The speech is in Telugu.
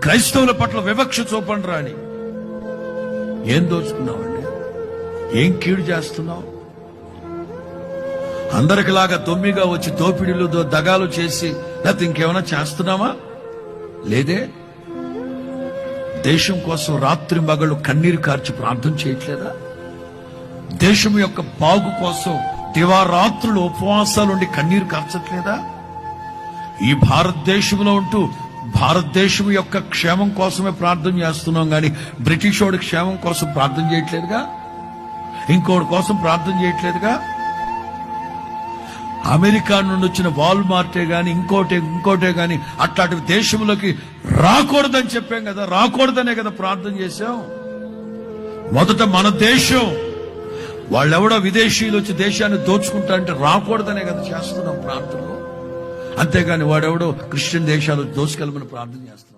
క్రైస్తవుల పట్ల వివక్ష చూపండి రాని. ఏం దోచుకున్నావండి? ఏం కీడు చేస్తున్నావు? అందరికిలాగా దొమ్మిగా వచ్చి దోపిడీలు దగాలు చేసి లేకపోతే ఇంకేమైనా చేస్తున్నావా? లేదే. దేశం కోసం రాత్రి మగళ్ళు కన్నీరు కార్చి ప్రార్థన చేయట్లేదా? దేశం యొక్క బాగు కోసం దివారాత్రులు ఉపవాసాలుండి కన్నీరు కార్చట్లేదా? ఈ భారతదేశంలో ఉంటూ భారతదేశం యొక్క క్షేమం కోసమే ప్రార్థన చేస్తున్నాం కానీ బ్రిటిష్ వాడి క్షేమం కోసం ప్రార్థన చేయట్లేదుగా, ఇంకోటి కోసం ప్రార్థన చేయట్లేదుగా. అమెరికా నుండి వచ్చిన వాల్మార్టే గాని ఇంకోటే గాని అట్లాంటి దేశంలోకి రాకూడదని చెప్పాం కదా, రాకూడదనే కదా ప్రార్థన చేశాం. మొదట మన దేశం, వాళ్ళెవడో విదేశీయులు వచ్చి దేశాన్ని దోచుకుంటా అంటే రాకూడదనే కదా చేస్తున్నాం ప్రార్థనలో. అంతేగాని వాడెవడో క్రిస్టియన్ దేశాలు దోచుకెళ్ళమని ప్రార్థన చేస్తున్నాం.